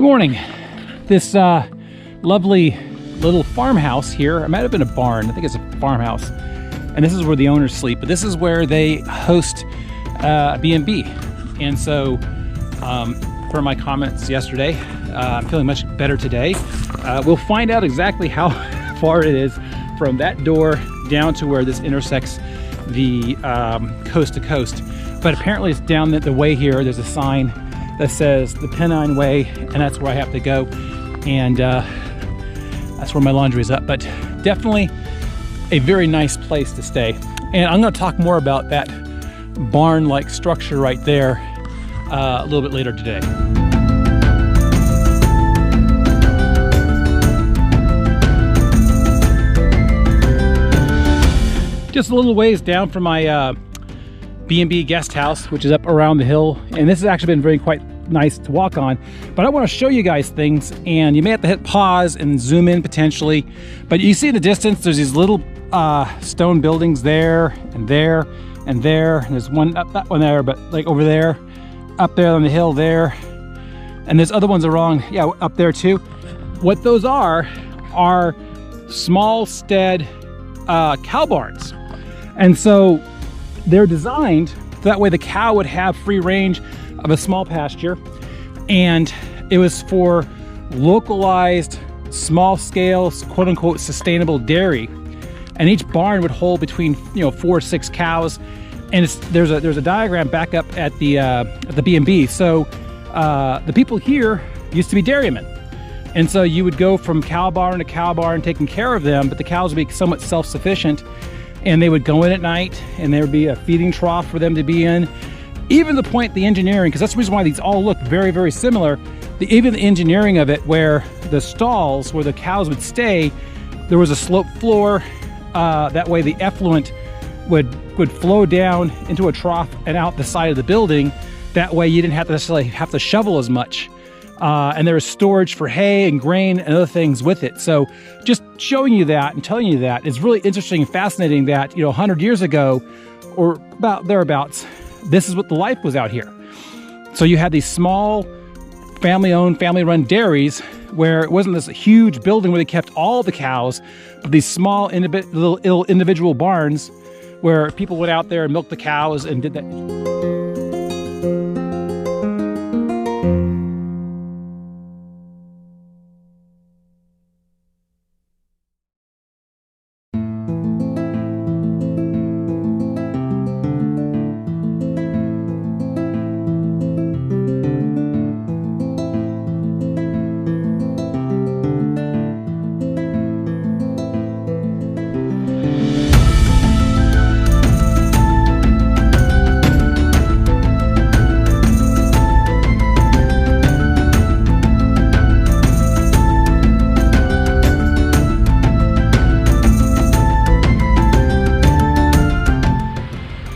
Good morning. This lovely little farmhouse here, it might have been a barn, I think it's a farmhouse, and this is where the owners sleep, but this is where they host B&B. And so per my comments yesterday, I'm feeling much better today. We'll find out exactly how far it is from that door down to where this intersects the coast to coast. But apparently it's down the way here. There's a sign that says the Pennine Way, and that's where I have to go. And that's where my laundry is up. But definitely a very nice place to stay. And I'm going to talk more about that barn-like structure right there a little bit later today. Just a little ways down from my B&B guest house, which is up around the hill, and this has actually been quite nice to walk on. But I want to show you guys things, and you may have to hit pause and zoom in potentially. But you see in the distance, there's these little stone buildings there and there and there. And there's one up that one there, but like over there, up there on the hill there, and there's other ones up there too. What those are small stead cow barns. And so they're designed so that way the cow would have free range of a small pasture, and it was for localized, small scale, quote unquote sustainable dairy. And each barn would hold between 4 to 6 cows. And there's a diagram back up at the B&B. So the people here used to be dairymen. And so you would go from cow barn to cow barn taking care of them, but the cows would be somewhat self-sufficient, and they would go in at night, and there would be a feeding trough for them to be in. Even the point, the engineering, because that's the reason why these all look very, very similar, even the engineering of it, where the stalls where the cows would stay, there was a sloped floor, that way the effluent would flow down into a trough and out the side of the building. That way you didn't have to necessarily have to shovel as much. And there was storage for hay and grain and other things with it. So just showing you that and telling you that is really interesting and fascinating that, 100 years ago or about thereabouts, this is what the life was out here. So you had these small family-owned, family-run dairies where it wasn't this huge building where they kept all the cows, but these small little individual barns where people went out there and milked the cows and did that.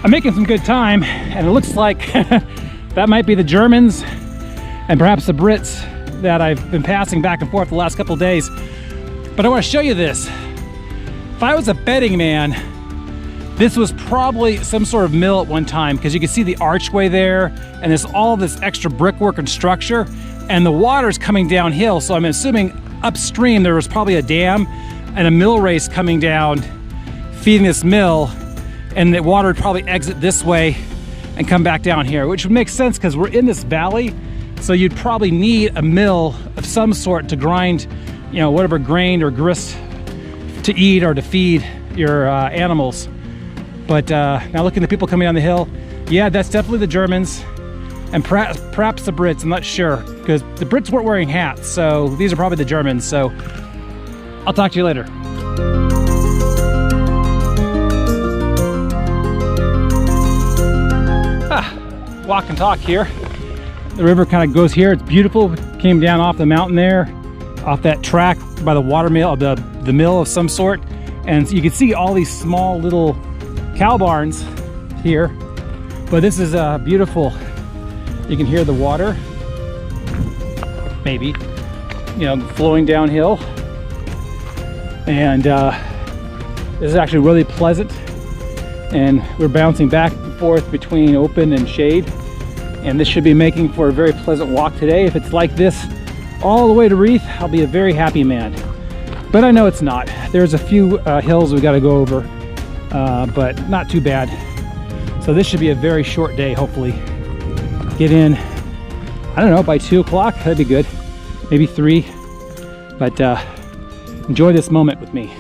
I'm making some good time, and it looks like that might be the Germans and perhaps the Brits that I've been passing back and forth the last couple of days. But I want to show you this. If I was a betting man, this was probably some sort of mill at one time, because you can see the archway there, and there's all this extra brickwork and structure, and the water's coming downhill. So I'm assuming upstream there was probably a dam and a mill race coming down, feeding this mill, and the water would probably exit this way and come back down here, which would make sense because we're in this valley. So you'd probably need a mill of some sort to grind, whatever grain or grist to eat or to feed your animals. But now looking at the people coming down the hill, yeah, that's definitely the Germans and perhaps the Brits. I'm not sure, because the Brits weren't wearing hats, so these are probably the Germans. So I'll talk to you later. Walk and talk here. The river kind of goes here. It's beautiful. It came down off the mountain there, off that track by the water mill, the mill of some sort. And you can see all these small little cow barns here. But this is beautiful. You can hear the water, maybe, flowing downhill. And this is actually really pleasant. And we're bouncing back and forth between open and shade, and this should be making for a very pleasant walk today. If it's like this all the way to Reeth, I'll be a very happy man. But I know it's not. There's a few hills we got to go over, but not too bad. So this should be a very short day, hopefully. Get in, I don't know, by 2 o'clock, that'd be good. Maybe 3, but enjoy this moment with me.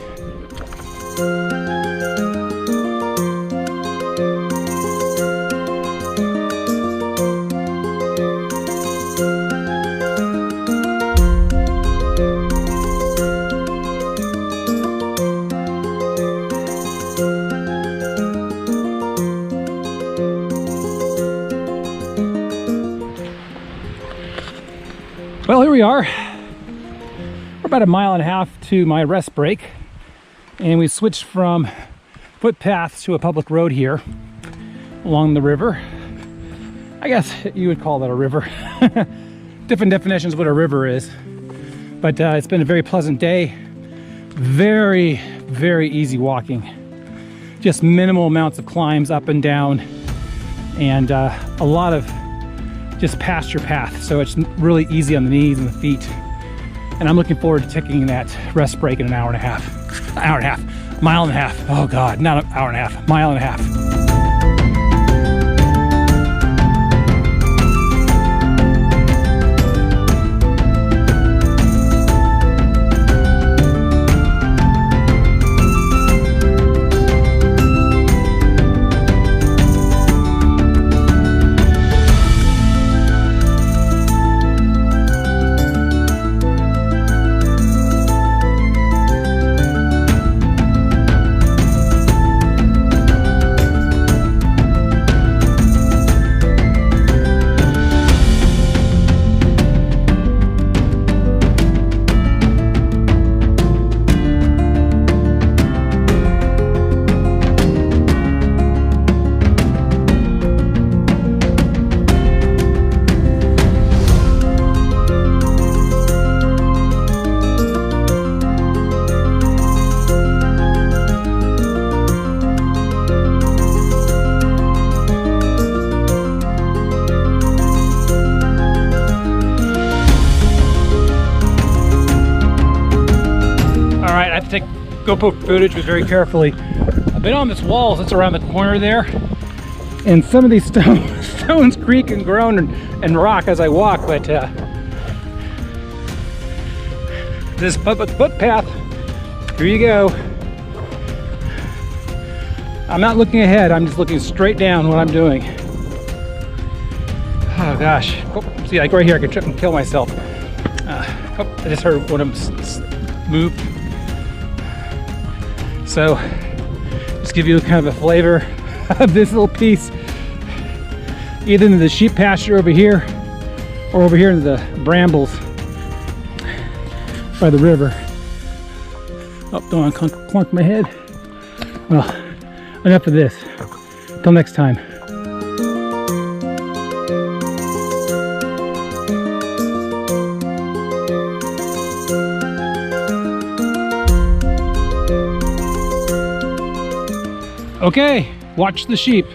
Well, here we are. We're about 1.5 miles to my rest break, and we switched from footpaths to a public road here along the river. I guess you would call that a river. Different definitions of what a river is, but it's been a very pleasant day. Very, very easy walking. Just minimal amounts of climbs up and down, and a lot of just pasture path, so it's really easy on the knees and the feet. And I'm looking forward to taking that rest break in 1.5 hours. Mile and a half. Oh God, not an hour and a half, mile and a half. GoPro footage very carefully. I've been on this wall that's around the corner there, and some of these stones creak and groan and rock as I walk, but this public footpath, here you go. I'm not looking ahead, I'm just looking straight down what I'm doing. Oh gosh. Oh, see, like right here I could trip and kill myself. Oh, I just heard one of them move. So, just give you kind of a flavor of this little piece, either into the sheep pasture over here, or over here into the brambles by the river. Oh, don't want to clunk my head. Well, enough of this. Till next time. Okay, watch the sheep.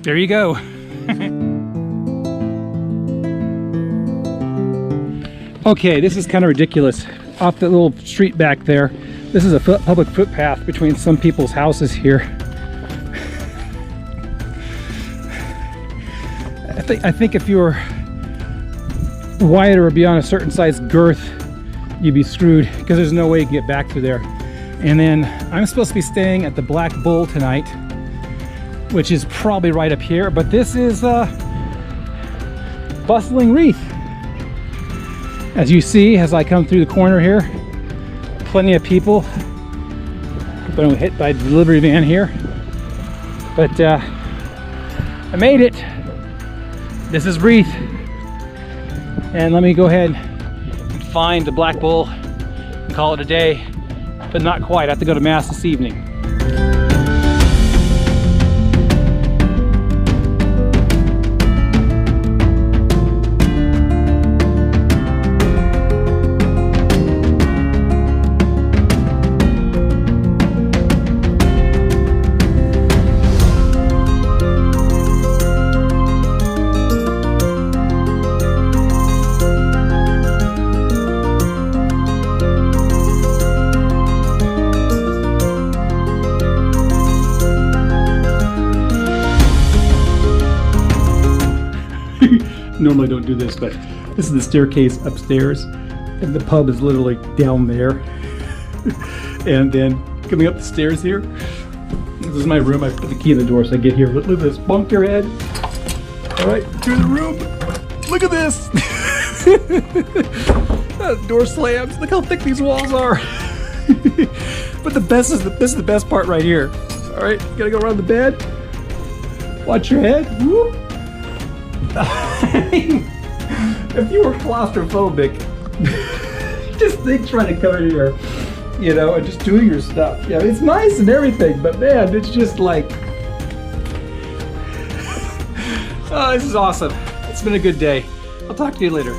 There you go. Okay, this is kind of ridiculous. Off that little street back there, this is a public footpath between some people's houses here. I think if you were wider or beyond a certain size girth, you'd be screwed, because there's no way you can get back through there. And then I'm supposed to be staying at the Black Bull tonight, which is probably right up here, but this is bustling Reeth. As you see, as I come through the corner here, plenty of people. But I'm hit by a delivery van here. But I made it. This is Reeth. And let me go ahead and find the Black Bull and call it a day. But not quite, I have to go to Mass this evening. normally don't do this, but this is the staircase upstairs, and the pub is literally down there. And then coming up the stairs here, this is my room. I put the key in the door so I get here. Look at this bunker head. All right, through the room. Look at this. That door slams. Look how thick these walls are. But this is the best part right here. All right, gotta go around the bed. Watch your head. Whoop. If you were claustrophobic, just think trying to come in here, you know, and just doing your stuff. Yeah, it's nice and everything, but man, it's just like, oh, this is awesome. It's been a good day. I'll talk to you later.